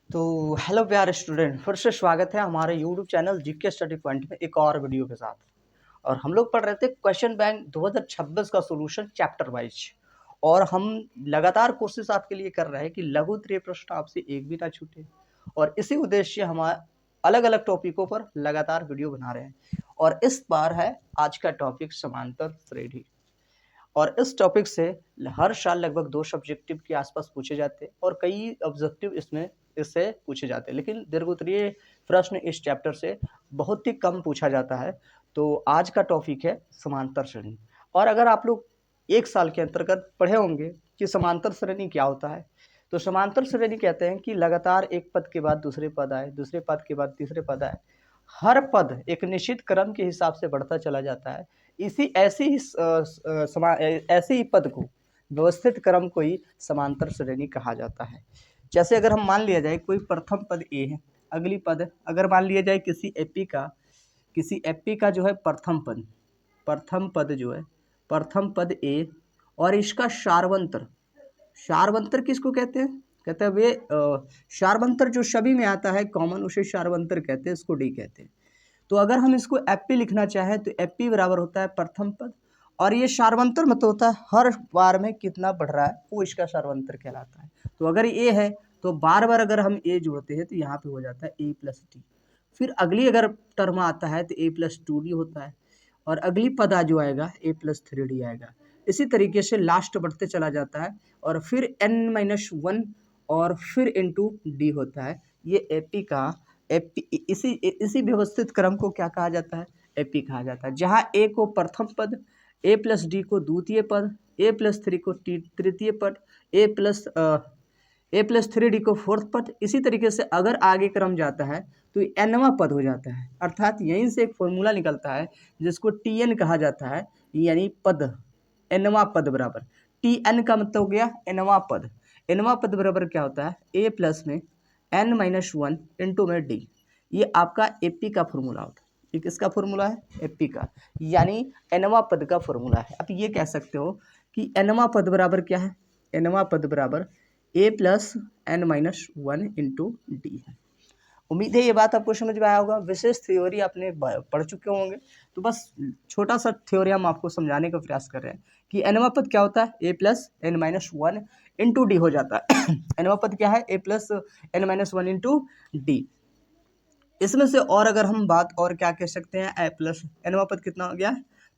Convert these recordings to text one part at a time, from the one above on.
तो हेलो प्यारे स्टूडेंट, फिर से स्वागत है हमारे YouTube channel GK study point में एक और वीडियो के साथ। और हम लोग पढ़ रहे थे क्वेश्चन बैंक 2026 का सॉल्यूशन चैप्टर वाइज। और हम लगातार कोशिश आपके लिए कर रहे हैं कि लघु उत्तरीय प्रश्न आपसे एक भी ना छूटे। और इसी उद्देश्य हम अलग अलग टॉपिकों पर लगातार वीडियो बना रहे हैं। और इस बार है आज का टॉपिक समांतर श्रेणी। और इस टॉपिक से हर साल लगभग 2 सब्जेक्टिव के आसपास पूछे जाते हैं और कई ऑब्जेक्टिव इससे पूछे जाते हैं, लेकिन दीर्घोत्तरीय प्रश्न इस चैप्टर से बहुत ही कम पूछा जाता है। तो आज का टॉपिक है समांतर श्रेणी। और अगर आप लोग एक साल के अंतर्गत पढ़े होंगे कि समांतर श्रेणी क्या होता है, तो समांतर श्रेणी कहते हैं कि लगातार एक पद के बाद दूसरे पद आए, दूसरे पद के बाद तीसरे पद आए, हर पद एक निश्चित क्रम के हिसाब से बढ़ता चला जाता है। ऐसे ही पद को व्यवस्थित क्रम को ही समांतर श्रेणी कहा जाता है। जैसे अगर हम मान लिया जाए कोई प्रथम पद ए है, अगली पद अगर मान लिया जाए किसी एपी का जो है प्रथम पद जो है प्रथम पद ए, और इसका सारवंतर किसको कहते हैं? कहते हैं वे सारवंतर जो सभी में आता है कॉमन, उसे सारवंतर कहते हैं, इसको डी कहते हैं। तो अगर हम इसको एपी लिखना चाहें तो एपी बराबर होता है प्रथम पद, और ये सारवंतर मतलब होता है हर बार में कितना बढ़ रहा है वो इसका सारवंतर कहलाता है। तो अगर ये है तो बार बार अगर हम ए जोड़ते हैं तो यहाँ पे हो जाता है ए प्लस टी। फिर अगली अगर टर्म आता है तो ए प्लस टू डी होता है, और अगली पदा जो आएगा ए प्लस थ्री डी आएगा। इसी तरीके से लास्ट बढ़ते चला जाता है, और फिर एन माइनस वन और फिर इंटू डी होता है। ये एपी का इसी व्यवस्थित क्रम को क्या कहा जाता है? एपी कहा जाता है। जहाँ ए को प्रथम पद, ए प्लस डी को द्वितीय पद, ए प्लस थ्री को तृतीय पद, ए प्लस थ्री डी को फोर्थ पद। इसी तरीके से अगर आगे क्रम जाता है तो एनवा पद हो जाता है। अर्थात यहीं से एक फॉर्मूला निकलता है जिसको टी एन कहा जाता है, यानी पद एनवा पद बराबर टी एन का मतलब हो गया एनवा पद। एनवा पद बराबर क्या होता है? ए प्लस में एन माइनस वन इंटू में डी। ये आपका एपी का फॉर्मूला होता है। ये किसका फॉर्मूला है? एपी का, यानी एनवा पद का फॉर्मूला है। अब ये कह सकते हो कि एनवा पद बराबर क्या है? एनवा पद बराबर A plus N minus one into D है। उम्मीद है ये बात आपको समझ में आया होगा। विशेष थ्योरी आपने पढ़ चुके होंगे, तो बस छोटा सा थ्योरी हम आपको समझाने का प्रयास कर रहे हैं कि एनवा पद क्या होता है? A plus N minus one into D हो जाता है। एनवा पद क्या है? A plus N minus one into D. इसमें से और अगर हम बात और क्या कह सकते हैं, ए प्लस एनवा पद कितना हो गया?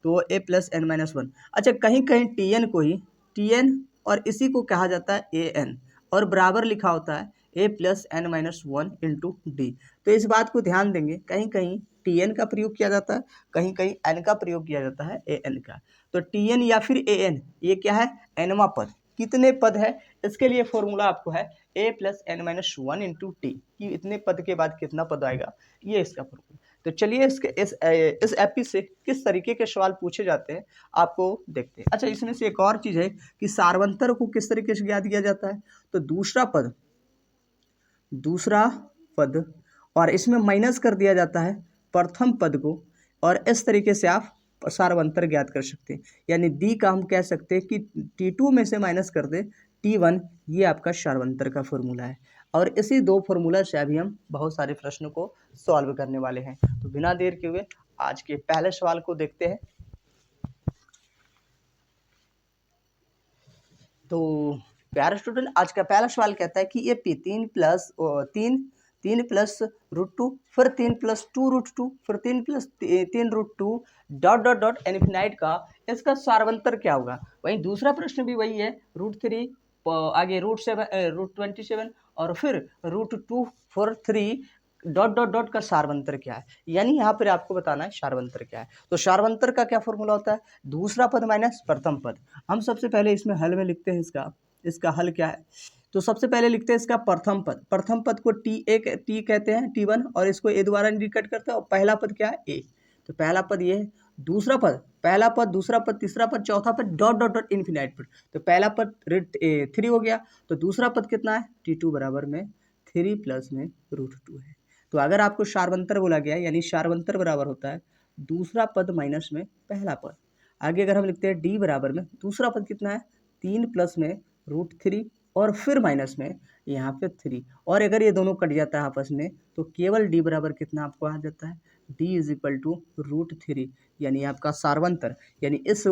तो ए प्लस एन माइनस वन। अच्छा, कहीं कहीं टी एन को ही टी एन और इसी को कहा जाता है ए एन, और बराबर लिखा होता है A plus N minus one into D. तो इस बात को ध्यान देंगे, कहीं कहीं टी एन का प्रयोग किया जाता है, कहीं कहीं एन का प्रयोग किया जाता है, ए एन का। तो टी एन या फिर ए एन, ये क्या है? एनवा पद। कितने पद है इसके लिए फॉर्मूला आपको है A plus N minus one into T, कि इतने पद के बाद कितना पद आएगा, ये इसका फॉर्मूला। तो चलिए इस एपी से किस तरीके के सवाल पूछे जाते हैं आपको देखते हैं। अच्छा, इसमें से एक और चीज है कि सारवंतर को किस तरीके से ज्ञात किया जाता है? तो दूसरा पद और इसमें माइनस कर दिया जाता है प्रथम पद को, और इस तरीके से आप सारवंतर ज्ञात कर सकते हैं। यानी डी का हम कह सकते हैं कि T2 में से माइनस कर दे T1, ये आपका सारवंतर का फॉर्मूला है। और इसी दो फॉर्मूला से अभी हम बहुत सारे प्रश्नों को सॉल्व करने वाले हैं। तो बिना देर के हुए आज के पहले सवाल को देखते हैं। तो प्यारे स्टूडेंट, आज का पहला सवाल कहता है कि ये पी तीन प्लस रूट टू, फिर तीन प्लस टू रूट टू, फिर तीन प्लस तीन root two dot dot dot infinite का इसका सारवंतर क्या होगा? वहीं दूसरा प्रश्न भी वही है, रूट थ्री, आगे रूट 27, और फिर root two four three dot dot dot का सारवंतर क्या है। यानी यहाँ पर आपको बताना है सारवंतर क्या है। तो सारवंतर का क्या फॉर्मूला होता है? दूसरा पद माइनस प्रथम पद। हम सबसे पहले इसमें हल में लिखते हैं इसका हल क्या है? तो सबसे पहले लिखते हैं इसका प्रथम पद को टी कहते हैं, T1, और इसको ए द्वारा इंडिकेट करते हैं। और पहला पद क्या है? ए। तो पहला पद ये है। दूसरा पद, पहला पद, दूसरा पद, तीसरा पद, चौथा पद, डॉट डॉट डॉट इनफिनाइट पद। तो पहला पद थ्री हो गया, तो दूसरा पद कितना है? T2 बराबर में थ्री प्लस में रूट टू है। तो अगर आपको सारवंतर बोला गया, यानी सारवंतर बराबर होता है दूसरा पद माइनस में पहला पद। आगे अगर हम लिखते हैं डी बराबर में दूसरा पद कितना है? तीन प्लस में रूट थ्री, और फिर माइनस में यहाँ पे 3, और अगर ये दोनों कट जाता है आपस में तो केवल d बराबर कितना आपको आ जाता है, d इज इक्वल टू √3, यानी आपका सारवंतर, यानी इस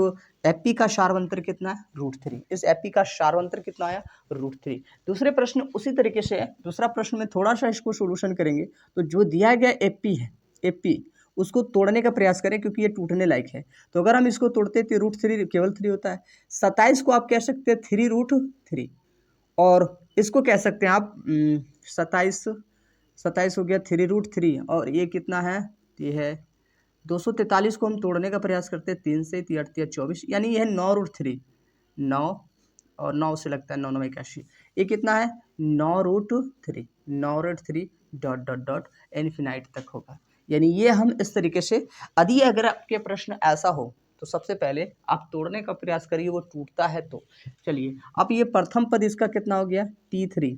एपी का सारवंतर कितना है, √3। इस एपी का सारवंतर कितना आया, √3। दूसरे प्रश्न उसी तरीके से है, दूसरा प्रश्न में थोड़ा सा इसको सोल्यूशन करेंगे। तो जो दिया गया एपी है, एपी उसको तोड़ने का प्रयास करें क्योंकि ये टूटने लायक है। तो अगर हम इसको तोड़ते तो √3 केवल 3 होता है। 27 को आप कह सकते हैं 3√3, और इसको कह सकते हैं आप 27 हो गया 3√3, और ये कितना है, ये है 243 को हम तोड़ने का प्रयास करते हैं 3 से, 3 8 24, यानी ये है 9√3, 9 और 9 से लगता है 9 9 81, ये कितना है 9√3, 9√3 डॉट डॉट डॉट इन्फिनाइट तक होगा। यानी ये हम इस तरीके से, यदि अगर आपके प्रश्न ऐसा हो तो सबसे पहले आप तोड़ने का प्रयास करिए, वो टूटता है तो। चलिए अब ये प्रथम पद इसका कितना हो गया t3,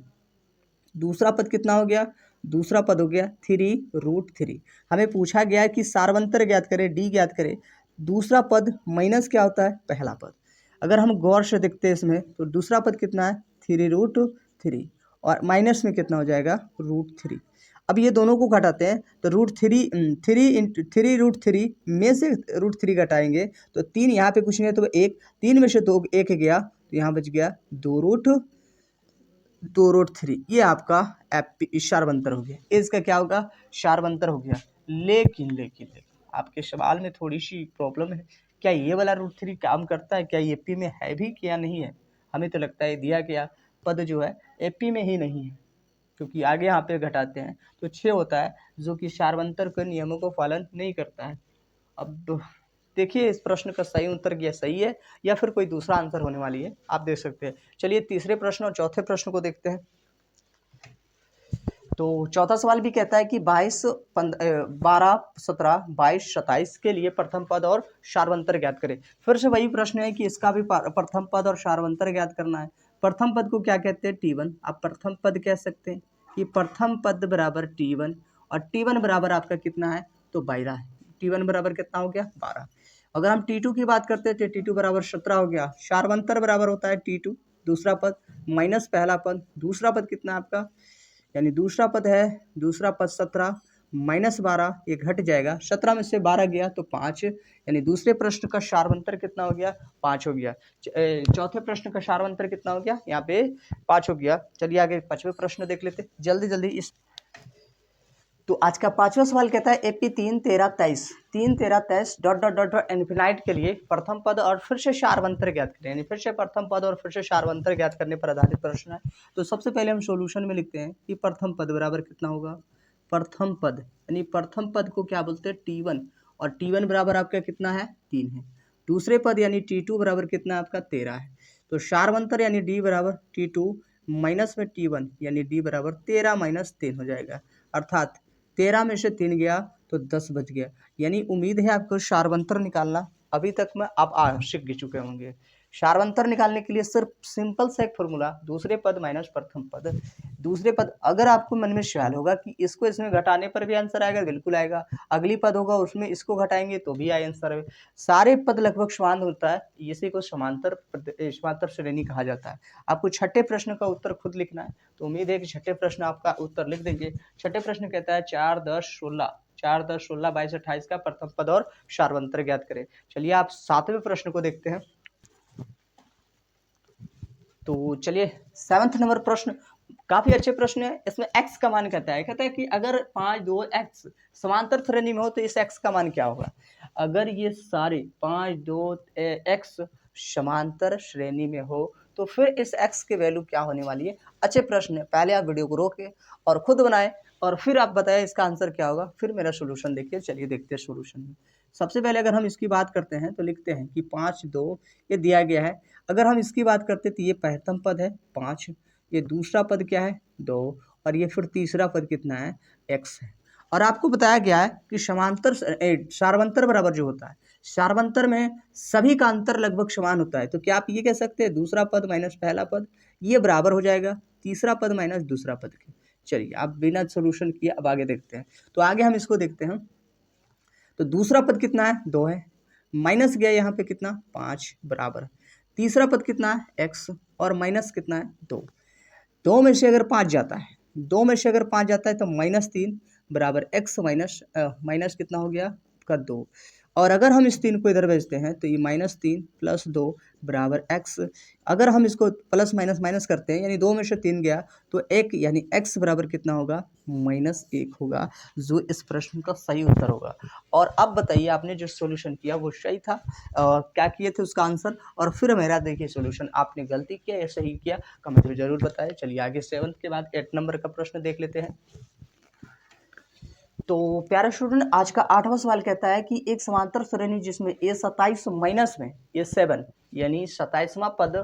दूसरा पद कितना हो गया, दूसरा पद हो गया 3√3। हमें पूछा गया है कि सारवंतर ज्ञात करें, डी ज्ञात करें। दूसरा पद माइनस क्या होता है, पहला पद। अगर हम गौर से देखते हैं इसमें तो दूसरा पद कितना है 3√3, और माइनस में कितना हो जाएगा √3। अब ये दोनों को घटाते हैं तो √3 में से √3 घटाएंगे तो 3 यहाँ पे कुछ नहीं है तो 1, 3 में से तो 1 गया तो यहाँ बच गया 2√3। ये आपका सारवंतर हो गया, इसका क्या होगा, सारवंतर हो गया। लेकिन आपके सवाल में थोड़ी सी प्रॉब्लम है, क्या ये वाला √3 काम करता है, क्या एपी में है भी क्या नहीं है। हमें तो लगता है दिया गया पद जो है एपी में ही नहीं है, क्योंकि आगे यहाँ पे घटाते हैं तो 6 होता है, जो कि सारवंतर के नियमों को पालन नहीं करता है। अब देखिए इस प्रश्न का सही उत्तर क्या सही है या फिर कोई दूसरा आंसर होने वाली है, आप देख सकते हैं। चलिए तीसरे प्रश्न और चौथे प्रश्न को देखते हैं। तो चौथा सवाल भी कहता है कि 22, 12, 17, 22, 27 के लिए प्रथम पद और सारवंतर ज्ञात करें। फिर से वही प्रश्न है कि इसका भी प्रथम पद और सारवंतर ज्ञात करना है। प्रथम पद को क्या कहते हैं, t1। आप प्रथम पद कह सकते हैं कि प्रथम पद बराबर t1, और t1 बराबर आपका कितना है, तो 12 है। t1 बराबर कितना हो गया, 12। अगर हम t2 की बात करते हैं तो t2 बराबर 17 हो गया। सारवंतर बराबर होता है t2 दूसरा पद माइनस पहला पद, दूसरा पद कितना है आपका, यानी दूसरा पद है, दूसरा पद 17 माइनस 12, ये घट जाएगा, 17 में से 12 गया तो 5, यानी दूसरे प्रश्न का सारवंतर कितना हो गया, 5 हो गया। चौथे प्रश्न का सारवंतर कितना हो गया, यहाँ पे 5 हो गया। चलिए आगे पांचवें प्रश्न देख लेते जल्दी जल्दी इस। तो आज का पांचवा सवाल कहता है AP 3, 13, 23, 3, 13, 23 dot dot dot dot infinite के लिए प्रथम पद और फिर से सारवंतर ज्ञात करें, यानी फिर से प्रथम पद और फिर से सारवंतर ज्ञात करने पर आधारित प्रश्न है। तो सबसे पहले हम सॉल्यूशन में लिखते हैं कि प्रथम पद बराबर कितना होगा, प्रथम पद यानी प्रथम पद को क्या बोलते हैं t1, और t1 बराबर आपका कितना है, 3 है। दूसरे पद यानी t2 बराबर कितना आपका 13 है। तो सारवंतर यानी d बराबर t2 माइनस में t1 यानी d बराबर 13 माइनस 3 हो जाएगा, अर्थात 13 में से 3 गया तो 10 बच गया। यानी उम्मीद है आपको सारवंतर निकालना अभी तक में आप सीख चुके होंगे। सारवंतर निकालने के लिए सिर्फ सिंपल सा एक फॉर्मूला, दूसरे पद माइनस प्रथम पद। दूसरे पद अगर आपको मन में ख्याल होगा कि इसको इसमें घटाने पर भी आंसर आएगा, बिल्कुल आएगा। अगली पद होगा उसमें इसको घटाएंगे तो भी आंसर है। सारे पद लगभग समान होता है, इसी को समांतर श्रेणी कहा जाता है। आपको छठे प्रश्न का उत्तर खुद लिखना है, तो उम्मीद है कि छठे प्रश्न आपका उत्तर लिख देंगे। छठे प्रश्न कहता है 4, 10, 16, 4, 10, 16, 22, 28 का प्रथम पद और सारवंतर ज्ञात करें। चलिए आप सातवें प्रश्न को देखते हैं। तो चलिए 7वां नंबर प्रश्न काफी अच्छे प्रश्न है। इसमें x का मान कहता है कि अगर 5, 2 x समांतर श्रेणी में हो तो इस x का मान क्या होगा। अगर ये सारे 5, 2 x समांतर श्रेणी में हो तो फिर इस x की वैल्यू क्या होने वाली है। अच्छे प्रश्न है, पहले आप वीडियो को रोके और खुद बनाए और फिर आप बताएं इसका आंसर क्या होगा, फिर मेरा सोल्यूशन देखिए। चलिए देखते हैं सोल्यूशन में। सबसे पहले अगर हम इसकी बात करते हैं तो लिखते हैं कि 5, 2 ये दिया गया है। अगर हम इसकी बात करते तो ये प्रथम पद है 5, ये दूसरा पद क्या है 2, और ये फिर तीसरा पद कितना है x है। और आपको बताया गया है कि सारवंतर बराबर जो होता है, सारवंतर में सभी का अंतर लगभग समान होता है। तो क्या आप ये कह सकते हैं दूसरा पद माइनस पहला पद ये बराबर हो जाएगा तीसरा पद माइनस दूसरा पद के। चलिए आप बिना सोल्यूशन किए अब आगे देखते हैं। तो आगे हम इसको देखते हैं। तो दूसरा पद कितना है 2 है, माइनस गया यहाँ पे कितना 5 बराबर, तीसरा पद कितना है x, और माइनस कितना है 2। 2 में से अगर 5 जाता है, 2 में से अगर 5 जाता है तो -3 बराबर x माइनस कितना हो गया आपका 2। और अगर हम इस 3 को इधर भेजते हैं तो ये -3 + 2 बराबर x। अगर हम इसको प्लस माइनस माइनस करते हैं यानी 2 में से 3 गया तो 1 यानी x बराबर कितना होगा -1 होगा, जो इस प्रश्न का सही उत्तर होगा। और अब बताइए आपने जो सॉल्यूशन किया वो सही था, क्या किए थे उसका आंसर, और फिर मेरा देखिए सॉल्यूशन आपने गलती किया या सही किया कमेंट में जरूर बताएं। चलिए आगे 7 के बाद 8 नंबर का प्रश्न देख लेते हैं। तो प्यारे स्टूडेंट आज का 8वां सवाल कहता है कि एक समांतर श्रेणी जिसमें a27 माइनस में a7 यानी 27वां पद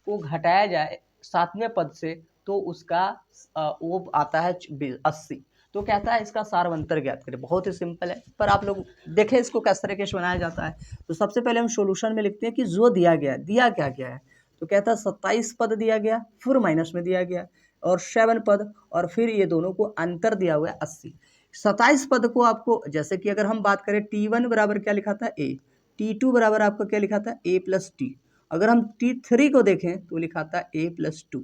को घटाया जाए 7वें पद से तो उसका वो आता है 80। तो कहता है इसका सारवंतर ज्ञात करें। बहुत ही सिंपल है, पर आप लोग देखें इसको किस तरीके से बनाया जाता है। तो सबसे पहले हम सॉल्यूशन में लिखते हैं कि जो दिया गया दिया क्या क्या है। तो कहता है 27 पद दिया गया, फिर माइनस में दिया गया और 7 पद, और फिर ये दोनों को अंतर दिया हुआ है 80। 27 पद को आपको जैसे कि अगर हम बात करें T1 बराबर क्या लिखा था a, T2 बराबर आपका क्या लिखा था a + t। अगर हम T3 को देखें तो लिखा था a + 2।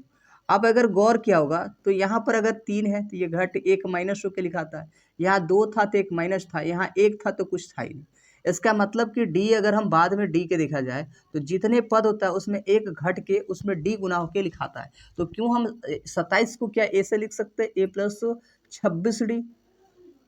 अब अगर गौर किया होगा तो यहाँ पर अगर 3 है तो ये घट 1 माइनस होकर लिखा था, यहाँ 2 था तो 1 माइनस था, यहाँ 1 था तो कुछ था ही नहीं। इसका मतलब कि d अगर हम बाद में d के देखा जाए तो जितने पद होता है उसमें 1 घट के उसमें d गुना होकर लिखाता है। तो क्यों हम 27 को क्या a से लिख सकते हैं a + 26d,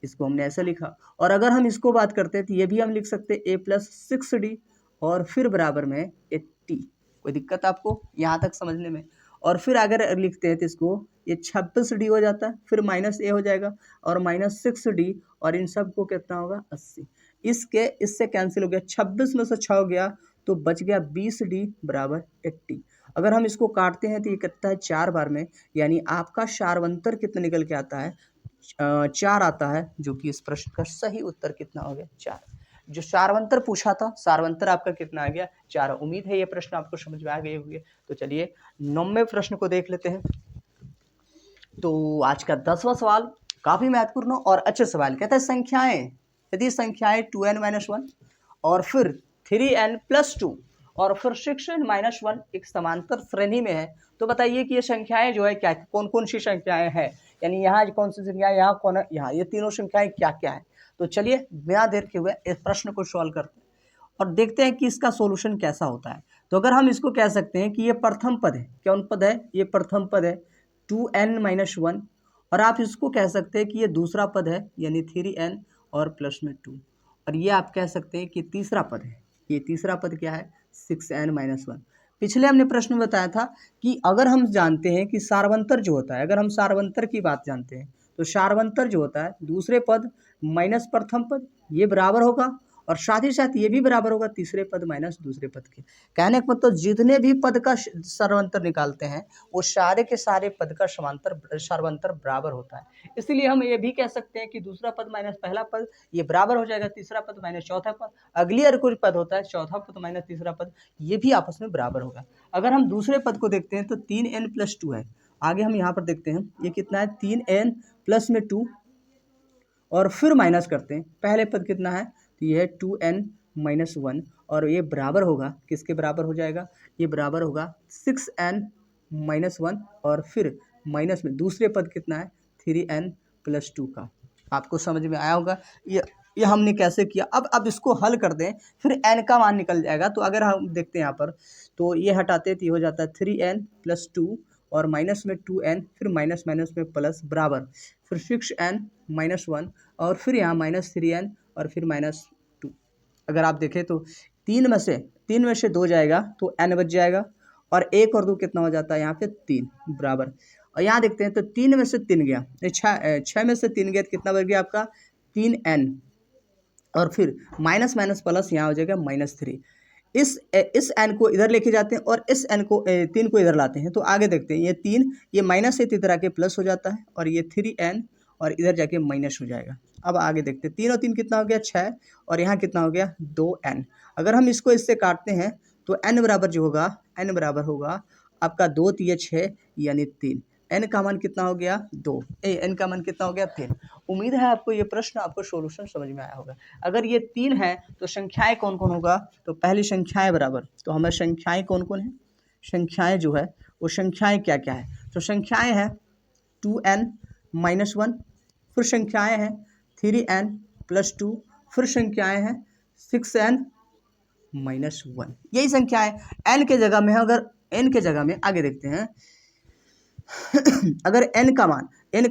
इसको हमने ऐसे लिखा। और अगर हम इसको बात करते हैं तो ये भी हम लिख सकते हैं a + 6d और फिर बराबर में 80। कोई दिक्कत आपको यहाँ तक समझने में? और फिर अगर लिखते हैं तो इसको ये 26d हो जाता है, फिर -a हो जाएगा और -6d और इन सब को कितना होगा 80। इससे कैंसिल हो गया, 26 में से 6 हो गया तो बच गया 20d बराबर 80। अगर हम इसको काटते हैं तो ये कितना है 4 बार में, यानी आपका सारवंतर कितना निकल के आता है 4 आता है, जो कि इस प्रश्न का सही उत्तर कितना हो गया 4। जो सारवंतर पूछा था सारवंतर आपका कितना आ गया 4। उम्मीद है ये प्रश्न आपको समझ में आ गए होंगे। तो चलिए 9वें प्रश्न को देख लेते हैं। तो आज का 10वां सवाल काफी महत्वपूर्ण और अच्छे सवाल कहता है संख्याएं, यदि संख्याएं 2n-1 और फिर 3n + 2 और फिर 6n-1 एक समांतर श्रेणी में है तो बताइए कि ये संख्याएं जो है क्या कौन कौन सी संख्याएं हैं, यानी यहाँ कौन सी संख्या है, यहाँ कौन है, यहाँ ये तीनों संख्याएं क्या क्या है। तो चलिए बिना देर के हुए इस प्रश्न को सॉल्व करते हैं और देखते हैं कि इसका सॉल्यूशन कैसा होता है। तो अगर हम इसको कह सकते हैं कि ये प्रथम पद है, कौन पद है, ये प्रथम पद है 2n-1, और आप इसको कह सकते हैं कि ये दूसरा पद है यानी 3n और +2, और ये आप कह सकते हैं कि तीसरा पद है, ये तीसरा पद क्या है 6n-1। पिछले हमने प्रश्न में बताया था कि अगर हम जानते हैं कि सारवंतर जो होता है, अगर हम सारवंतर की बात जानते हैं तो सारवंतर जो होता है दूसरे पद माइनस प्रथम पद ये बराबर होगा, और साथ ही साथ ये भी बराबर होगा तीसरे पद माइनस दूसरे पद के। कहने का मतलब जितने भी पद का सारवंतर निकालते हैं वो सारे के सारे पद का सारवंतर बराबर होता है। इसलिए हम ये भी कह सकते हैं कि दूसरा पद माइनस पहला पद ये बराबर हो जाएगा तीसरा पद माइनस चौथा पद, अगली और कोई पद होता है चौथा पद माइनस तीसरा पद ये भी आपस में बराबर होगा। अगर हम दूसरे पद को देखते हैं तो 3n + 2 है। आगे हम यहाँ पर देखते हैं ये कितना है 3n + 2 और फिर माइनस करते हैं, पहले पद कितना है तो ये है 2n-1 और ये बराबर होगा किसके बराबर हो जाएगा, ये बराबर होगा 6n-1 और फिर माइनस में दूसरे पद कितना है 3n + 2 का। आपको समझ में आया होगा ये हमने कैसे किया। अब इसको हल कर दें फिर n का मान निकल जाएगा। तो अगर हम देखते हैं यहाँ पर तो ये हटाते तो ये हो जाता है 3n + 2 और माइनस में 2n फिर माइनस माइनस में प्लस बराबर फिर 6n-1 और फिर यहाँ -3n और फिर -2। अगर आप देखें तो 3 में से 2 जाएगा तो n बच जाएगा और 1 और 2 कितना हो जाता है यहाँ पे 3 बराबर। और यहाँ देखते हैं तो 3 में से 3 गया, 6 में से 3 गया तो कितना बच गया आपका 3n और फिर माइनस माइनस प्लस यहाँ हो जाएगा -3। इस n को इधर लेके जाते हैं और इस n को 3 को इधर लाते हैं। तो आगे देखते हैं ये 3 ये माइनस से इधर आके प्लस हो जाता है और ये 3n और इधर जाके माइनस हो जाएगा। अब आगे देखते हैं 3 और 3 कितना हो गया 6 और यहाँ कितना हो गया 2n। अगर हम इसको इससे काटते हैं तो n बराबर जो होगा n बराबर होगा आपका 2 3 6 यानी 3। n का मान कितना हो गया 2, n का मान कितना हो गया 3। उम्मीद है आपको ये प्रश्न आपको सॉल्यूशन समझ में आया होगा। अगर ये 3 है तो संख्याएं कौन कौन होगा, तो पहली संख्याएं बराबर, तो हमें संख्याएं कौन कौन है, संख्याएं जो है वो संख्याएं क्या क्या है। तो संख्याएं हैं 2n-1, फिर संख्याएं हैं 3n+2, फिर संख्याएं हैं 6n-1। यही संख्याएं n के जगह में है। अगर n के जगह में आगे देखते हैं अगर n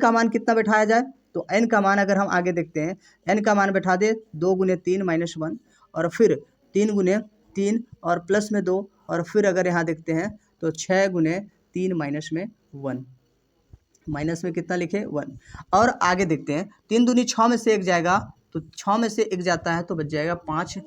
का मान कितना बैठाया जाए, तो n का मान अगर हम आगे देखते हैं, n का मान बैठा दे 2 × 3 - 1, और फिर 3 × 3 और प्लस में 2, और फिर अगर यहाँ देखते हैं तो 6 × 3 - 1, माइनस में कितना लिखे 1। और आगे देखते हैं 3 दूनी 6 में से 1 जाएगा, तो 6 में से 1 जाता है तो बच जाएगा 5,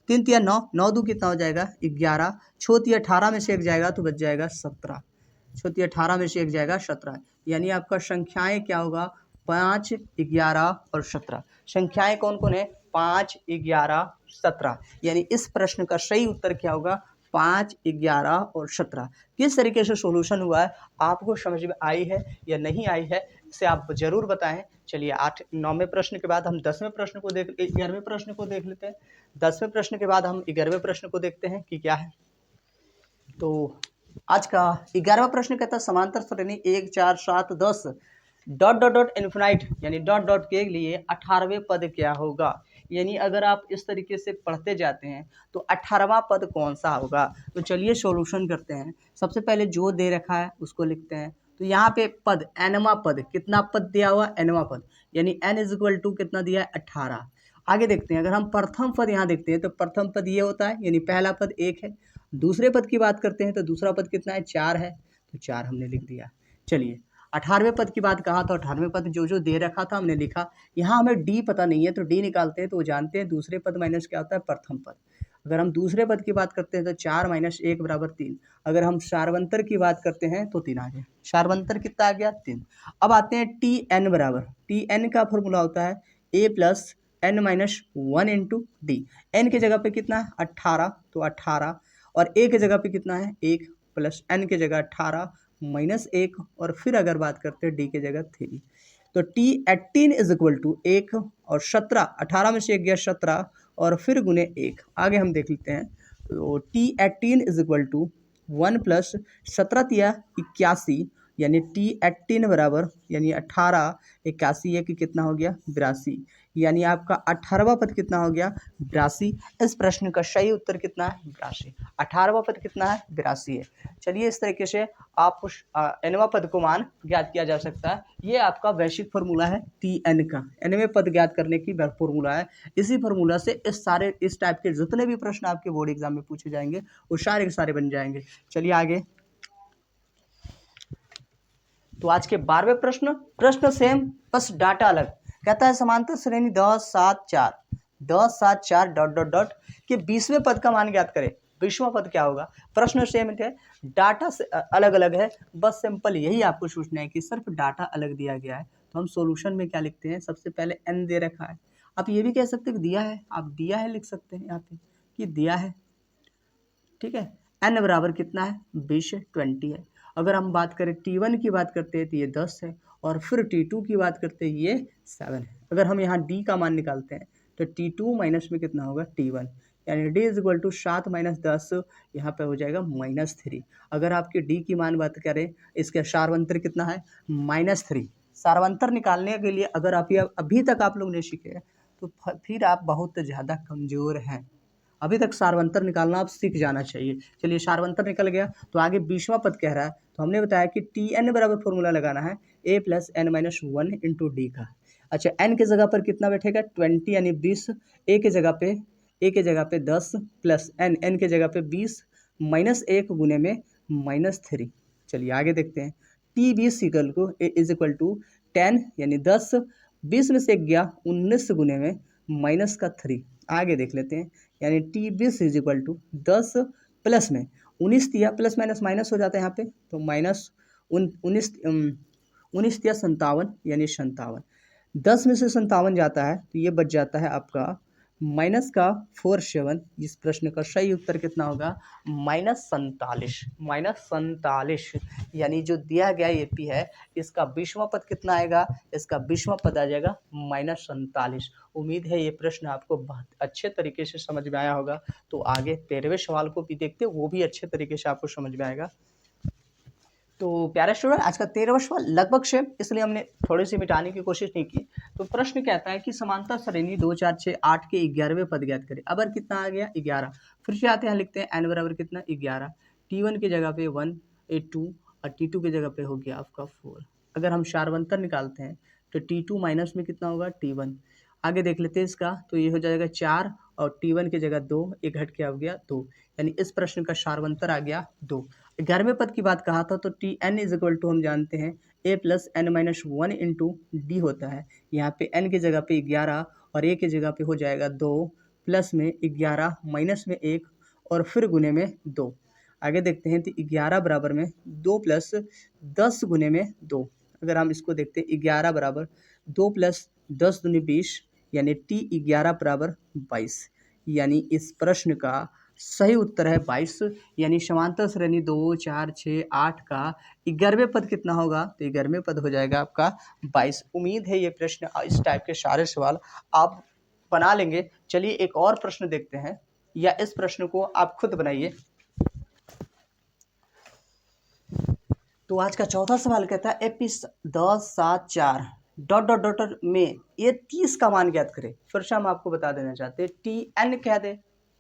3 तिया 9, 9 दू कितना हो जाएगा 11, 6 तिया 18 में से 1 जाएगा तो बच जाएगा 17, 6 तिया 18 में से 1 जाएगा 17। यानी आपका संख्याएं क्या होगा 5, 11 और 17। संख्याएं कौन कौन है 5, 11, 17। यानी इस प्रश्न का सही उत्तर क्या होगा 5, 11 और 17। किस तरीके से सॉल्यूशन हुआ है, आपको समझ में आई है या नहीं आई है, इसे आप जरूर बताएं। चलिए 9वें प्रश्न के बाद हम 11वें प्रश्न को देख लेते हैं। 10वें प्रश्न के बाद हम 11वें प्रश्न को देखते हैं कि क्या है। तो आज का 11वां प्रश्न कहता है समांतर श्रेणी 1, 4, 7, 10 ... इन्फिनाइट यानी डॉट डॉट के लिए 18वें पद क्या होगा। यानी अगर आप इस तरीके से पढ़ते जाते हैं तो 18वां पद कौन सा होगा। तो चलिए सॉल्यूशन करते हैं। सबसे पहले जो दे रखा है उसको लिखते हैं। तो यहाँ पे पद nवां पद, कितना पद दिया हुआ nवां पद, यानी n = कितना दिया है 18। आगे देखते हैं, अगर हम प्रथम पद यहाँ देखते हैं तो प्रथम पद ये होता है, यानी पहला पद 1 है। दूसरे पद की बात करते हैं तो दूसरा पद कितना है 4 है, तो 4 हमने लिख दिया। चलिए 18वें पद की बात कहा तो 18वें पद जो दे रखा था हमने लिखा। यहाँ हमें डी पता नहीं है तो डी निकालते हैं, तो वो जानते हैं दूसरे पद माइनस क्या होता है प्रथम पद। अगर हम दूसरे पद की बात करते हैं तो 4 - 1 = 3। अगर हम सार्वंतर की बात करते हैं तो 3 आ गया। सार्वंतर कितना आ गया 3। अब आते हैं Tn बराबर, Tn का फॉर्मूला होता है a + n - 1 × d। n की जगह पे कितना है 18, तो 18, और a की जगह पे कितना है 1, प्लस n की जगह 18 -1, और फिर अगर बात करते हैं d की जगह 3, तो T18 = 1 और 17, 18 में से 1 गया 17, और फिर गुने 1। आगे हम देख लेते हैं, तो T18 = 1 + 17 तिया 81, यानी T18 बराबर, यानी 18, 81 है कि कितना हो गया 82। यानी आपका 18वां पद कितना हो गया 82। इस प्रश्न का सही उत्तर कितना है 82। 18वां पद कितना है 82 है। चलिए इस तरीके से आप उस nवां पद को मान ज्ञात किया जा सकता है। ये आपका वैश्विक फार्मूला है Tn का, nवें पद ज्ञात करने की फार्मूला है। इसी फार्मूला से इस टाइप के जितने भी प्रश्न आपके बोर्ड एग्जाम में पूछे जाएंगे वो सारे के सारे बन जाएंगे। चलिए आगे, तो आज के 12वें प्रश्न सेम बस डाटा अलग। कहता है समांतर श्रेणी 10, 7, 4 के 20वें पद का मान ज्ञात करें। 20वां पद क्या होगा। प्रश्न सेम है, डाटा से अलग अलग है, बस सिंपल यही आपको सोचना है कि सिर्फ डाटा अलग दिया गया है। तो हम सॉल्यूशन में क्या लिखते हैं, सबसे पहले n दे रखा है। आप ये भी कह सकते हैं कि दिया है, आप दिया है लिख सकते हैं यहाँ पे कि दिया है, ठीक है। n बराबर कितना है 20 है। अगर हम बात करें T1 की बात करते हैं तो ये 10 है, और फिर T2 की बात करते हैं ये 7 है। अगर हम यहाँ D का मान निकालते हैं तो T2 माइनस में कितना होगा T1, यानी D = 7 - 10, यहाँ पे हो जाएगा -3। अगर आपके D की मान बात करें, इसका सार्वंतर कितना है -3। सार्वंतर निकालने के लिए अगर आप ये अभी तक आप लोग नहीं सीखे तो फिर आप बहुत ज़्यादा कमज़ोर हैं। अभी तक सार्वंतर निकालना आप सीख जाना चाहिए। चलिए सार्वंतर निकल गया, तो आगे 20वां पद कह रहा है, तो हमने बताया कि Tn बराबर फॉर्मूला लगाना है a + n - 1 × d का। अच्छा n की जगह पर कितना बैठेगा 20, यानी 20, a की जगह पे 10 प्लस n की जगह पे 20 -1 गुने में -3। चलिए आगे देखते हैं, T20 = 10, यानी 10, 20 में से 1 गया 19 गुने में -3। आगे देख लेते हैं, यानी T20 = 10 प्लस में 19 दिया, प्लस माइनस माइनस हो जाता है यहाँ पे, तो -19 दिया 57, यानी 57। 10 में से 57 जाता है तो ये बच जाता है आपका -47। इस प्रश्न का सही उत्तर कितना होगा -47। यानी जो दिया गया AP है, इसका 20वां पद कितना आएगा, इसका 20वां पद आ जाएगा -47। उम्मीद है ये प्रश्न आपको बहुत अच्छे तरीके से समझ में आया होगा। तो आगे 13वें सवाल को भी देखते हैं, वो भी अच्छे तरीके से आपको समझ में आएगा। तो प्यारे स्टूडेंट, आज का 13वां सवाल लगभग सेम, इसलिए हमने थोड़ी सी मिटाने की कोशिश नहीं की। तो प्रश्न कहता है कि समांतर श्रेणी 2 4 6 8 के 11वें पद ज्ञात करें। अब कितना आ गया 11। फिर से आते हैं, लिखते हैं n बराबर कितना 11। T1 की जगह पे 1 2 और T2 की जगह पे हो गया आपका 4। अगर हम शार्वंतर निकालते हैं तो T2 माइनस में कितना होगा T1। आगे देख लेते हैं इसका, तो ये हो जाएगा 4 और T1 की जगह 2, एक घट के आ गया 2, यानी इस प्रश्न का शार्वंतर आ गया 2। 11वें पद की बात कहा था तो T N is equal to हम जानते हैं A plus N minus 1 into D होता है। यहाँ पे एन की जगह पे 11 और ए की जगह पे हो जाएगा 2, प्लस में 11 माइनस में 1 और फिर गुने में 2। आगे देखते हैं तो 11 बराबर में 2 प्लस 10 गुने में 2। अगर हम इसको देखते हैं 11 बराबर 2 प्लस 10 दूनी 20, यानी टी 11 बराबर 22। यानी इस प्रश्न का सही उत्तर है 22। यानी समांतर श्रेणी 2 4 6 8 का 11वें पद कितना होगा, तो 11वें पद हो जाएगा आपका 22। उम्मीद है ये प्रश्न, इस टाइप के सारे सवाल आप बना लेंगे। चलिए एक और प्रश्न देखते हैं, या इस प्रश्न को आप खुद बनाइए। तो आज का चौथा सवाल कहता है एपी 10 7 4 डॉट डॉट डॉट में ये 30 का मान ज्ञात करें। फिर से हम आपको बता देना चाहते हैं, टी एन कह दे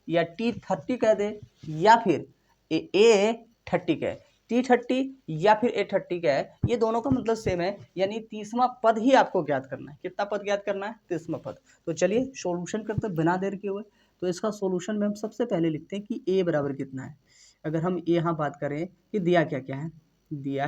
या T30 कह दे या फिर A30 कह, T30 या फिर A30 कह, ये दोनों का मतलब सेम है। यानी 30वां पद ही आपको ज्ञात करना है। कितना पद ज्ञात करना है, 30वां पद। तो चलिए सॉल्यूशन करते हैं बिना देर के हुए। तो इसका सॉल्यूशन में हम सबसे पहले लिखते हैं कि A बराबर कितना है। अगर हम यहाँ बात करें कि दिया क्या क्या है, दिया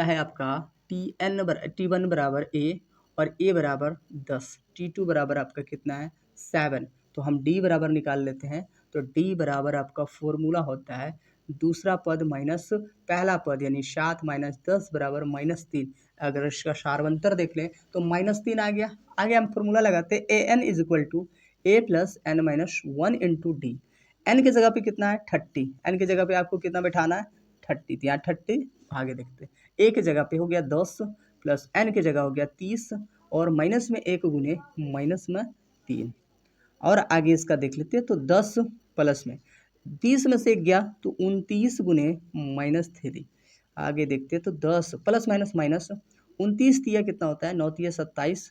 है आपका T1 बराबर A और A बराबर 10, T2 बराबर आपका कितना है 7। तो हम D बराबर निकाल लेते हैं। तो D बराबर आपका फॉर्मूला होता है दूसरा पद माइनस पहला पद, यानी 7 माइनस 10 बराबर -3। अगर इसका सारवंतर देख लें तो -3 आ गया। आगे हम फॉर्मूला लगाते हैं AN is equal to A plus N minus 1 into D. N की जगह पे कितना है 30, एन की जगह पे आपको कितना बैठाना है 30। तो यहाँ 30, आगे देखते हैं ए की जगह पे हो गया 10 प्लस एन की जगह हो गया 30 और माइनस में 1 गुने माइनस में 3। और आगे इसका देख लेते हैं, तो 10 प्लस में 30 में से 1 गया तो 29 गुने -3। आगे देखते हैं तो 10 प्लस माइनस माइनस 29 तिया कितना होता है 9 तिया 27,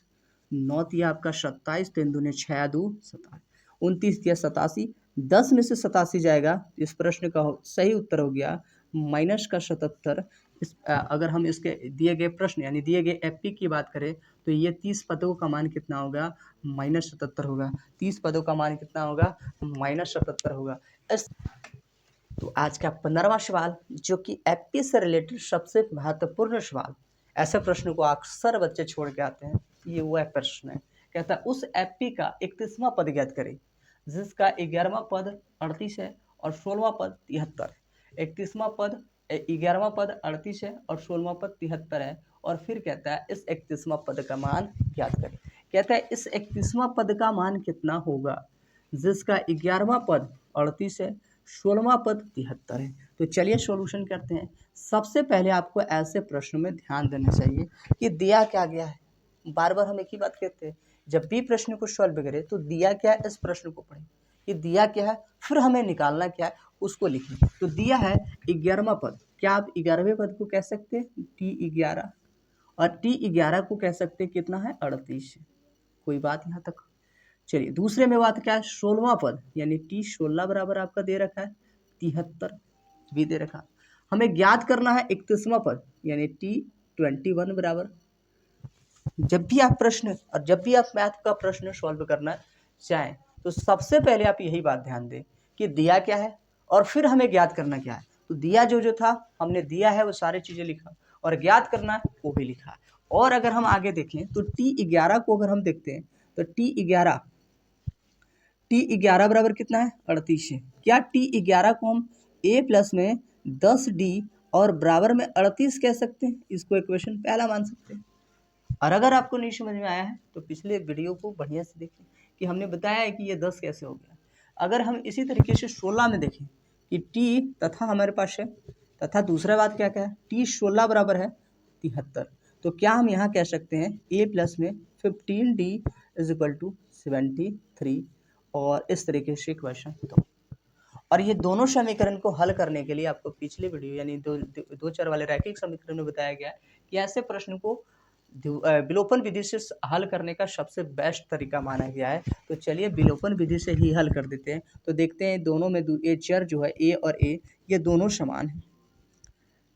9 तिया आपका 27, 3 दूने 6 2 27, 29 तिया 87। 10 में से 87 जाएगा, इस प्रश्न का सही उत्तर हो गया माइनस का 77। अगर हम इसके दिए गए प्रश्न यानी दिए गए एपी की बात करें तो ये 30 पदों का मान कितना होगा -77 होगा। 30 पदों का मान कितना होगा -77 होगा। तो आज का 15वां सवाल, जो कि एपी से रिलेटेड सबसे महत्वपूर्ण सवाल, ऐसे प्रश्न को अक्सर बच्चे छोड़ के आते हैं, ये वह प्रश्न है। कहता है उस एपी का 31वां पद ज्ञात करें जिसका 11वां पद 38 है और 16वां पद 73। 31वां पद 11वां पद 38 है और 16वां पद 73 है। और फिर कहता है इस 31वां पद का मान ज्ञात करें। कहता है इस 31वां पद का मान कितना होगा जिसका 11वां पद 38 है, 16वां पद 73 है। तो चलिए सॉल्यूशन करते हैं। सबसे पहले आपको ऐसे प्रश्नों में ध्यान देना चाहिए कि दिया क्या गया है। बार बार हम एक ही बात कहते हैं, जब भी प्रश्न को सॉल्व करें तो दिया क्या है इस प्रश्न को पढ़ें कि दिया क्या है, फिर हमें निकालना क्या है उसको लिखें। तो दिया है 11वां पद, क्या आप 11वें पद को कह सकते हैं T11 और T11 को कह सकते हैं कितना है 38। कोई बात यहाँ तक। चलिए दूसरे में बात क्या है 16वां पद, यानी T16 बराबर आपका दे रखा है 73 भी दे रखा। हमें ज्ञात करना है 31वां पद, यानी T21 बराबर। जब भी आप प्रश्न और जब भी आप मैथ का प्रश्न सॉल्व करना चाहें तो सबसे पहले आप यही बात ध्यान दें कि दिया क्या है और फिर हमें ज्ञात करना क्या है। तो दिया जो था हमने दिया है वो सारी चीज़ें लिखा और ज्ञात करना है वो भी लिखा। और अगर हम आगे देखें तो T11 को अगर हम देखते हैं तो T11 बराबर कितना है 38 है। क्या T11 को हम A प्लस में 10D और बराबर में 38 कह सकते हैं, इसको इक्वेशन पहला मान सकते हैं। और अगर आपको नहीं समझ में आया है तो पिछले वीडियो को बढ़िया से देखें कि हमने बताया है कि ये 10 कैसे हो गया। अगर हम इसी तरीके से 16 में देखें कि T तथा हमारे पास है तथा दूसरा बात क्या क्या है T16 बराबर है 73। तो क्या हम यहाँ कह सकते हैं A प्लस में 15D इज इक्वल टू 73 और इस तरीके से क्वेश्चन। तो और ये दोनों समीकरण को हल करने के लिए आपको पिछले वीडियो यानी दो चर वाले रैखिक समीकरण में बताया गया है कि ऐसे प्रश्न को विलोपन विधि से हल करने का सबसे बेस्ट तरीका माना गया है। तो चलिए विलोपन विधि से ही हल कर देते हैं। तो देखते हैं दोनों में ये चर जो है ए और ए ये दोनों समान हैं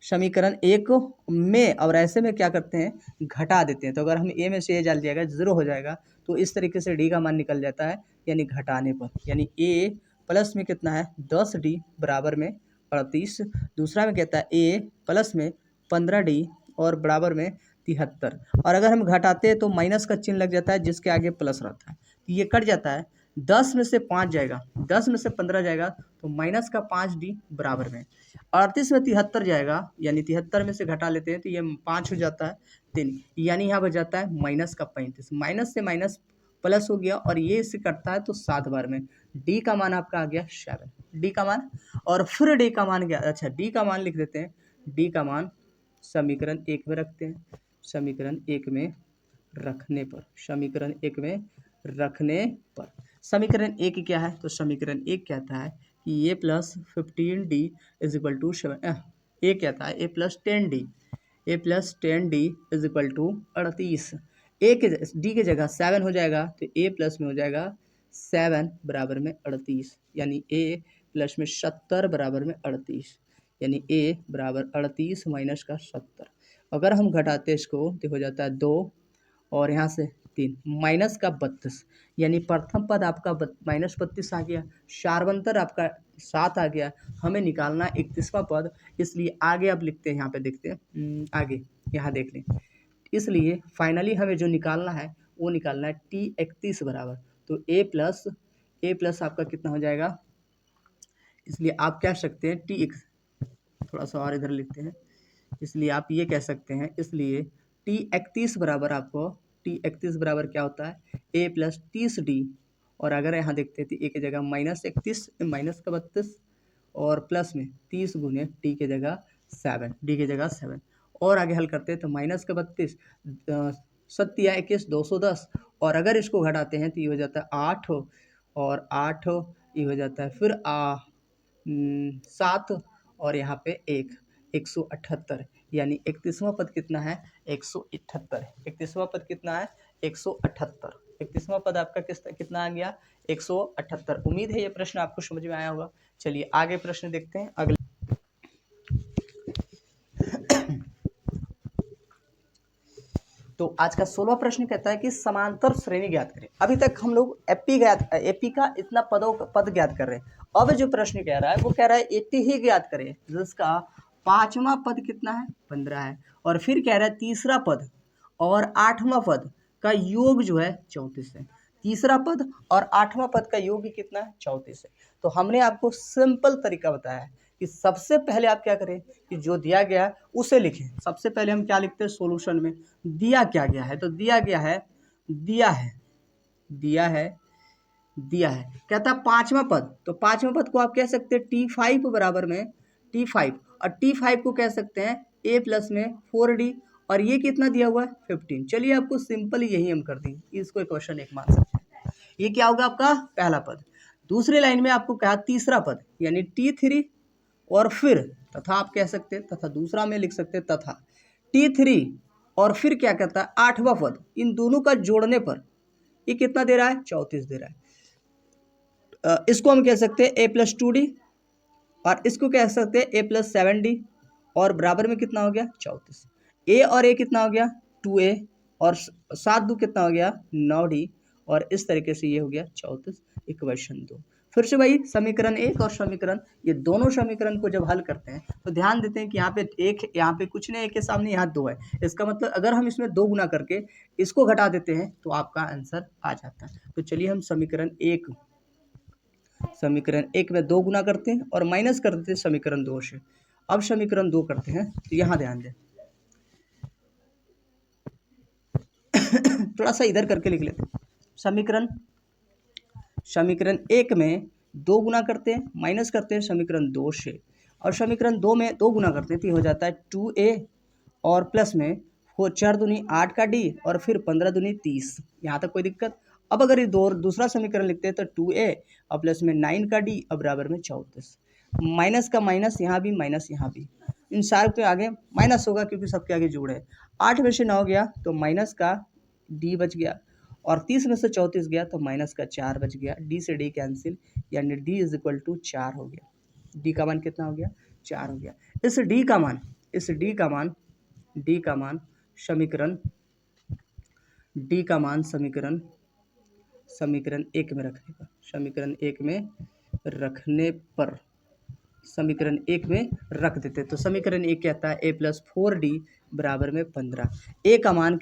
समीकरण एक में, और ऐसे में क्या करते हैं घटा देते हैं। तो अगर हम ए में से ए डाल दिया जीरो हो जाएगा, तो इस तरीके से डी का मान निकल जाता है यानी घटाने पर, यानी ए प्लस में कितना है 10d बराबर में 38। दूसरा में कहता है ए प्लस में 15d और बराबर में 73। और अगर हम घटाते हैं तो माइनस का चिन्ह लग जाता है जिसके आगे प्लस रहता है, तो ये कट जाता है। 10 में से 5 जाएगा, 10 में से 15 जाएगा, तो माइनस का 5d बराबर में 38 में 73 जाएगा, यानी 73 में से घटा लेते हैं तो ये 5 हो जाता है 3, यानी यहाँ बच जाता है माइनस का 35। माइनस से माइनस प्लस हो गया और ये इससे कटता है तो 7 बार में डी का मान आपका आ गया 7, डी का मान। और फिर डी का मान गया, अच्छा डी का मान लिख देते हैं। डी का मान समीकरण एक में रखते हैं, समीकरण एक में रखने पर, समीकरण एक में रखने पर समीकरण एक क्या है, तो समीकरण एक कहता है कि A plus 15d is equal to 7, A कहता है A plus 10d, A plus 10d is equal to 38। A के डी की जगह 7 हो जाएगा, तो ए प्लस में हो जाएगा 7 बराबर में 38, यानी ए प्लस में 70 बराबर में 38, यानी ए बराबर 38 माइनस का 70। अगर हम घटाते इसको तो हो जाता है 2 और यहाँ से 3 माइनस का 32, यानी प्रथम पद आपका माइनस 32 आ गया, शार्वंतर आपका 7 आ गया। हमें निकालना 31वां पद, इसलिए आगे अब लिखते हैं, यहाँ पे देखते हैं आगे, यहाँ देख लें। इसलिए फाइनली हमें जो निकालना है वो निकालना है T31 बराबर, तो ए प्लस आपका कितना हो जाएगा, इसलिए आप कह सकते हैं Tx, थोड़ा सा और इधर लिखते हैं, इसलिए आप ये कह सकते हैं, इसलिए T31 बराबर आपको T31 बराबर क्या होता है a प्लस 30d, और अगर यहाँ देखते हैं तो a की जगह -31 माइनस का 32 और प्लस में 30 गुने डी की जगह 7, डी की जगह 7। और आगे हल करते हैं तो माइनस का 32 7 21 210, और अगर इसको घटाते हैं तो ये हो जाता है 8 और 8 ये हो जाता है फिर 7 और यहाँ पे 178, यानी 31वां पद कितना है 178। 31वां पद कितना है 178। 31वां पद आपका कितना आ गया 178। उम्मीद है ये प्रश्न आपको समझ में आया होगा। चलिए आगे प्रश्न देखते हैं अगले। तो आज का 16वां प्रश्न कहता है कि समांतर श्रेणी ज्ञात करें। अभी तक हम लोग एपी का इतना पद ज्ञात कर रहे हैं। अब जो प्रश्न कह रहा है वो कह रहा है एपी ही ज्ञात करें जिसका 5वां पद कितना है 15 है, और फिर कह रहा है तीसरा पद और 8वां पद का योग जो है 34 है। तीसरा पद और 8वां पद का योग कितना है 34 है। तो हमने आपको सिंपल तरीका बताया है कि सबसे पहले आप क्या करें कि जो दिया गया है उसे लिखें। सबसे पहले हम क्या लिखते हैं सॉल्यूशन में, दिया क्या गया है, तो दिया गया है दिया है कहता है 5वां पद, तो 5वां पद को आप कह सकते हैं T5 बराबर में T5, और T5 को कह सकते हैं a प्लस में 4d, और ये कितना दिया हुआ है 15। चलिए आपको सिंपल यही हम कर देंगे, इसको क्वेश्चन एक मान सकते हैं। ये क्या होगा आपका पहला पद। दूसरे लाइन में आपको कहा तीसरा पद यानी T3, और फिर तथा आप कह सकते हैं, तथा दूसरा में लिख सकते हैं तथा T3, और फिर क्या कहता है 8वां पद, इन दोनों का जोड़ने पर ये कितना दे रहा है 34 दे रहा है। इसको हम कह सकते हैं a प्लस 2d, और इसको कह सकते हैं a प्लस 7d, और बराबर में कितना हो गया 34। a और a कितना हो गया 2a, और 7 2 कितना हो गया 9d, और इस तरीके से ये हो गया 34। इक्वेशन 2। फिर से भाई समीकरण एक और समीकरण, ये दोनों समीकरण को जब हल करते हैं तो ध्यान देते हैं कि यहाँ पे एक, यहाँ पे कुछ नहीं, एक के सामने यहाँ 2 है। इसका मतलब अगर हम इसमें 2 गुना करके इसको घटा देते हैं तो आपका आंसर आ जाता है। तो चलिए हम समीकरण एक में 2 गुना करते हैं और माइनस कर देते हैं समीकरण 2 से। अब समीकरण 2 करते हैं, तो यहाँ ध्यान दें थोड़ा सा इधर करके लिख लेते हैं। समीकरण 1 में 2 गुना करते हैं, माइनस करते हैं समीकरण 2 से, और समीकरण 2 में 2 गुना करते हैं तो हो जाता है 2a, और प्लस में 4 दूनी 8 का d, और फिर 15 दूनी 30। यहाँ तक कोई दिक्कत। अब अगर ये दूसरा समीकरण लिखते हैं तो 2a और प्लस में 9 का d और बराबर में 34, माइनस का माइनस यहाँ भी माइनस यहाँ भी, इन सारे के आगे माइनस होगा क्योंकि सबके आगे जोड़ है। 8 में से 9 गया तो माइनस का d बच गया, और 30 में से 34 गया तो माइनस का 4 बच गया, d से d कैंसिल, यानी d इज इक्वल टू 4 हो गया। d का मान कितना हो गया? 4 हो गया। इस d का मान समीकरण d का मान समीकरण 1 में रखने पर, समीकरण 1 में रख देते। तो समीकरण 1 कहता है a प्लस 4d बराबर में 15। a का मान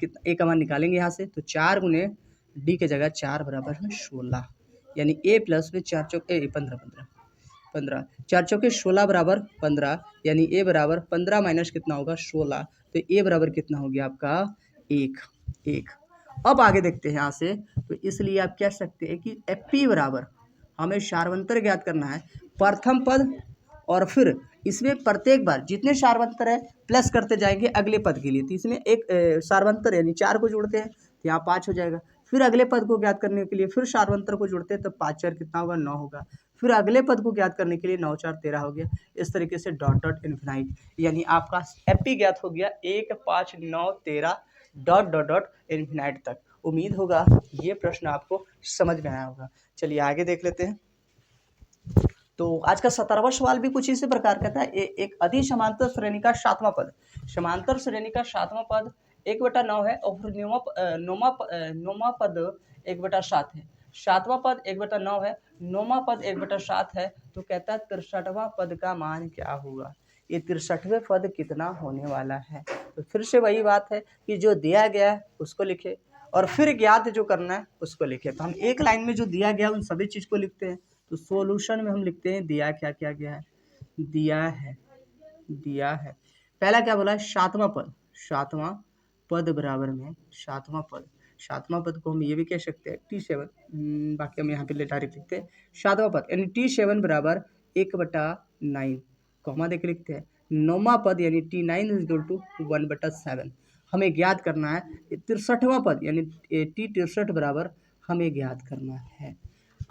निकालेंगे यहाँ से, तो 4 गुने d के जगह 4 बराबर में 16, यानी a प्लस में 4 चौके 15, 4 चौके 16 बराबर 15, यानी a बराबर 15 माइनस कितना होगा? 16, तो a बराबर कितना हो गया आपका? 1। अब आगे देखते हैं यहाँ से, तो इसलिए आप कह सकते हैं कि P बराबर हमें सार्वंतर ज्ञात करना है, प्रथम पद और फिर इसमें प्रत्येक बार जितने सार्वंतर है प्लस करते जाएंगे अगले पद के लिए। तो इसमें एक सार्वंतर यानी 4 को जोड़ते हैं तो यहाँ 5 हो जाएगा, फिर अगले पद को ज्ञात करने के लिए फिर सार्वंतर को जोड़ते हैं तो 5 4 कितना होगा? 9 होगा, फिर अगले पद को ज्ञात करने के लिए 9 4 13 हो गया। इस तरीके से डॉट डॉट इन्फिनाइट, यानी आपका एपी ज्ञात हो गया 1 5 9 13 डॉट डॉट डॉट इन्फिनाइट तक। उम्मीद होगा ये प्रश्न आपको समझ में आया होगा। चलिए आगे देख लेते हैं। तो आज का 17वां सवाल भी कुछ इसी प्रकार का था। एक अधि समांतर श्रेणी का 7वां पद, समांतर श्रेणी का 7वां पद 1/9 है और फिर नौवां पद 1/7 है, 7वां पद 1/9 है, 9वां पद 1/7 है। तो कहता है 63वां पद का मान क्या होगा? ये 63वें पद कितना होने वाला है? तो फिर से वही बात है कि जो दिया गया है उसको लिखे और फिर ज्ञात जो करना है उसको लिखे। तो हम एक लाइन में जो दिया गया उन सभी चीज़ को लिखते हैं। तो सॉल्यूशन में हम लिखते हैं दिया क्या क्या गया है, दिया है पहला क्या बोला है? 7वां पद बराबर में 7वां पद को हम ये भी कह सकते हैं T7, बाकी हम यहाँ पे डायरेक्ट लिखते हैं 7वां पद यानी T7 बराबर 1/9 कॉमा देके लिखते हैं। 9वां पद यानी T9 इज इक्वल टू 1/7 हमें ज्ञात करना है। 63वां पद यानी T63 बराबर हमें ज्ञात करना है।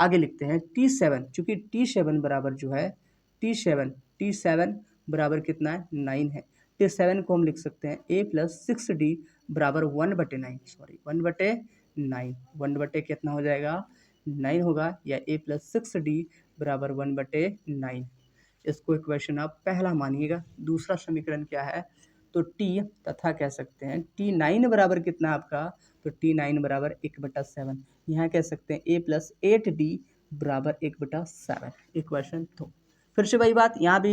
आगे लिखते हैं T7, चूंकि T7 बराबर जो है T7 बराबर कितना है? 9 है। T7 को हम लिख सकते हैं a प्लस 6d बराबर 1/9, 1/9 कितना हो जाएगा? 9 होगा, या a प्लस 6d बराबर 1/9। इसको इक्वेशन आप पहला मानिएगा। दूसरा समीकरण क्या है? तो T तथा कह सकते हैं T9 बराबर कितना आपका? तो T9 बराबर 1/7, यहाँ कह सकते हैं a प्लस 8d बराबर 1/7, इक्वेशन 2। फिर से वही बात, यहाँ भी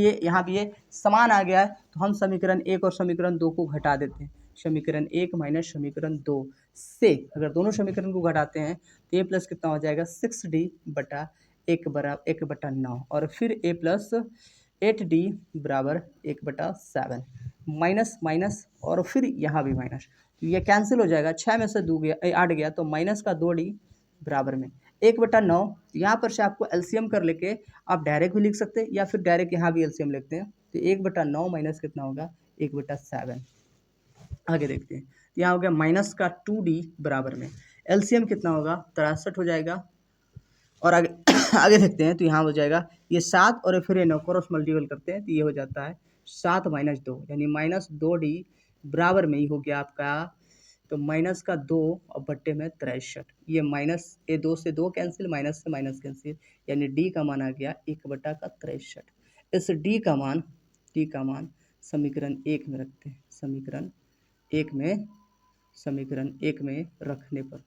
ये समान आ गया है, तो हम समीकरण 1 और समीकरण 2 को घटा देते हैं। समीकरण 1 माइनस समीकरण 2 से अगर दोनों समीकरण को घटाते हैं तो a प्लस कितना हो जाएगा? 6d बटा 1/9, और फिर a प्लस 8d बराबर 1/7, माइनस माइनस और फिर यहाँ भी माइनस, तो ये कैंसिल हो जाएगा। 6 में से 2 गया 8 गया तो माइनस का 2d बराबर में 1/9। यहाँ पर से आपको एलसीएम कर लेके आप डायरेक्ट भी लिख सकते हैं या फिर डायरेक्ट यहाँ भी एलसीएम लिखते हैं। तो 1/9 माइनस कितना होगा? 1/7। आगे देखते हैं, यहाँ हो गया माइनस का 2d बराबर में एलसीएम कितना होगा? 63 हो जाएगा। और आगे आगे देखते हैं तो यहाँ हो जाएगा ये 7 और फिर ये 9 क्रॉस मल्टीपल करते हैं तो ये हो जाता है 7 माइनस 2 यानी माइनस 2d बराबर में ही हो गया आपका। तो माइनस का 2 और बट्टे में 63, ये माइनस ये 2 से 2 कैंसिल, माइनस से माइनस कैंसिल, यानी d का मान आ गया 1/63। इस d का मान समीकरण 1 में रखते हैं। समीकरण 1 में रखने पर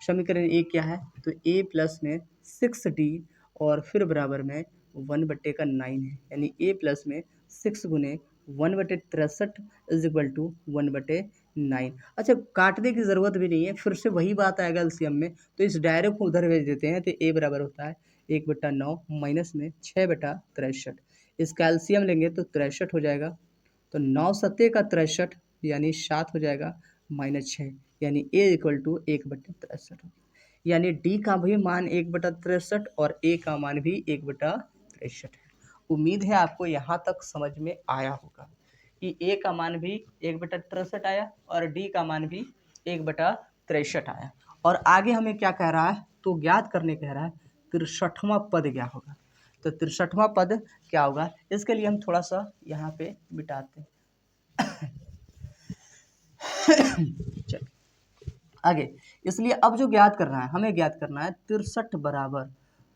समीकरण 1 क्या है? तो a प्लस में 6d और फिर बराबर में 1/9 है, यानी a प्लस में 6 गुने 1/63 इज इक्वल टू 1/9। अच्छा, काटने की ज़रूरत भी नहीं है, फिर से वही बात आएगा एलसीएम में, तो इस डायरेक्ट को उधर भेज देते हैं। तो a बराबर होता है 1/9 माइनस में 6/63, इसका एलसीएम लेंगे तो 63 हो जाएगा। तो 9 सत्ते का 63 यानी 7 हो जाएगा, माइनस 6 यानी a इक्वल टू 1/63, यानी d का भी मान 1/63 और a का मान भी 1/63 है। उम्मीद है आपको यहाँ तक समझ में आया होगा। कि ए का मान भी 1/63 आया और डी का मान भी 1/63 आया। और आगे हमें क्या कह रहा है, तो ज्ञात करने कह रहा है 63वां पद क्या होगा। तो 63वां पद क्या होगा, इसके लिए हम थोड़ा सा यहाँ पे मिटाते हैं। चलिए आगे, इसलिए अब जो ज्ञात करना है, हमें ज्ञात करना है 63 बराबर,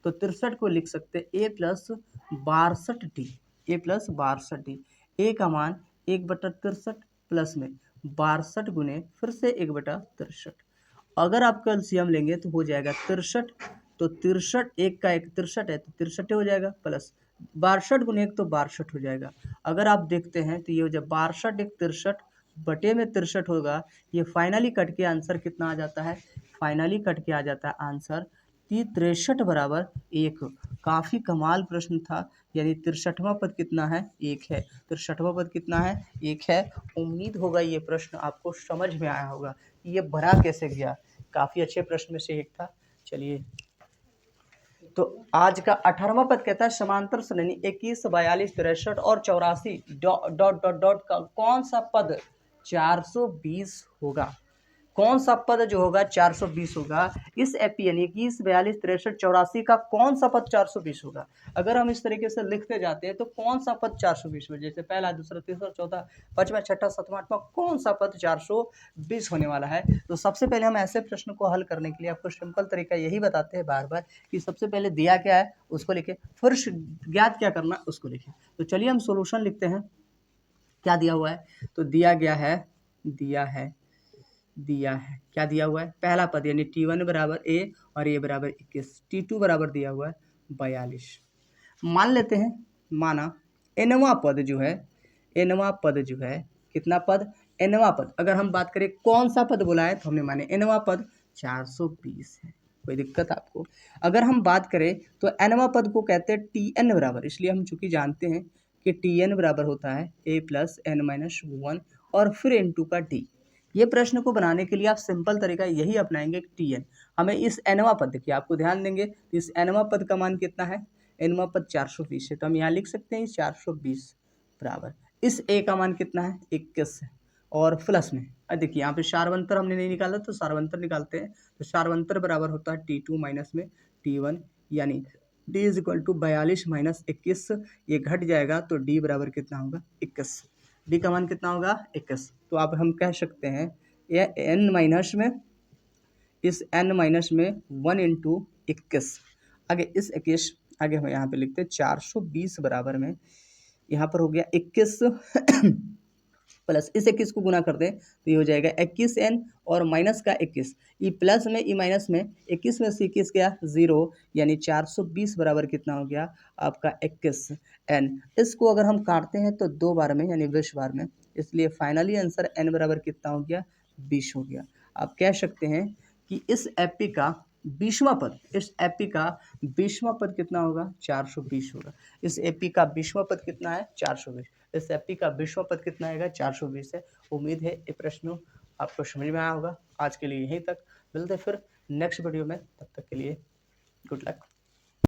तो 63 को लिख सकते हैं a+62d, a+62d। ए का मान 1/63 प्लस में 62 गुने फिर से 1/63। अगर आप एलसीएम लेंगे तो हो जाएगा 63, तो 63 एक का 1 63 है तो 63 हो जाएगा, प्लस 62 गुने 1 तो 62 हो जाएगा। अगर आप देखते हैं तो ये हो जाए 62 एक 63 बटे में 63 होगा। ये फाइनली कट के आंसर कितना आ जाता है, फाइनली कट के आ जाता है आंसर 63 बराबर 1। काफ़ी कमाल प्रश्न था, यानी 63वां पद कितना है, 1 है। 63वां पद कितना है, 1 है। उम्मीद होगा ये प्रश्न आपको समझ में आया होगा कि ये भरा कैसे गया। काफ़ी अच्छे प्रश्न में से एक था। चलिए, तो आज का 18वां पद कहता है समांतर श्रेणी 21, 42, 63 और 84 डॉट डॉट डॉट डॉट का कौन सा पद 420 होगा। कौन सा पद जो होगा 420 होगा, इस एपी यानी 21, 42, 63, 84 का कौन सा पद 420 होगा। अगर हम इस तरीके से लिखते जाते हैं तो कौन सा पद 420 हो, जैसे पहला, दूसरा, तीसरा, चौथा, पांचवा, छठा, सातवां, आठवां, कौन सा पद 420 होने वाला है। तो सबसे पहले हम ऐसे प्रश्न को हल करने के लिए आपको सिंपल तरीका यही बताते हैं बार बार कि सबसे पहले दिया क्या है उसको लिखे, फिर ज्ञात क्या करना है उसको लिखे। तो चलिए हम सोल्यूशन लिखते हैं। क्या दिया हुआ है, तो दिया गया है, दिया है क्या दिया हुआ है, पहला पद यानी T1 बराबर a और a बराबर 21, T2 बराबर दिया हुआ है 42। मान लेते हैं, माना nवां पद जो है, nवां पद जो है, कितना पद, nवां पद। अगर हम बात करें कौन सा पद बोला है तो हमने माने nवां पद 420 है। कोई दिक्कत आपको। अगर हम बात करें तो nवां पद को कहते हैं Tn बराबर, इसलिए हम चूंकि जानते हैं कि Tn बराबर होता है a+n-1 और फिर n2 का d। ये प्रश्न को बनाने के लिए आप सिंपल तरीका यही अपनाएंगे कि Tn हमें इस nवां पद, देखिए आपको ध्यान देंगे तो इस nवां पद का मान कितना है, nवां पद 420 है, तो हम यहाँ लिख सकते हैं 420 बराबर इस a का मान कितना है 21 है, और प्लस में देखिए यहाँ पे सारवंतर हमने नहीं निकाला तो सारवंतर निकालते हैं। तो सारवंतर बराबर होता है T2 माइनस में T1, यानी d is equal to 42 minus 21, ये घट जाएगा तो d बराबर कितना होगा 21। डी का मान कितना होगा 21। तो आप हम कह सकते हैं यह n माइनस में, इस n माइनस में 1 इंटू 21, आगे इस 21, आगे हम यहाँ पे लिखते हैं 420 बराबर में यहाँ पर हो गया 21 प्लस इस 21 को गुना कर दें तो ये हो जाएगा 21n और माइनस का 21, ई प्लस में ई माइनस में 21 में से 21 गया 0, यानी 420 बराबर कितना हो गया आपका 21n। इसको अगर हम काटते हैं तो 2 बार में यानी 20 बार में, इसलिए फाइनली आंसर n बराबर कितना हो गया 20 हो गया। आप कह सकते हैं कि इस एपी का 20वां पद, इस एपी का 20वां पद कितना होगा 420 होगा। इस एपी का 20वां पद कितना है 420, इस एपी का 20वां पद कितना आएगा 420 है। उम्मीद है ये प्रश्न आपको समझ में आया होगा। आज के लिए यहीं तक, मिलते फिर नेक्स्ट वीडियो में, तब तक के लिए गुड लक।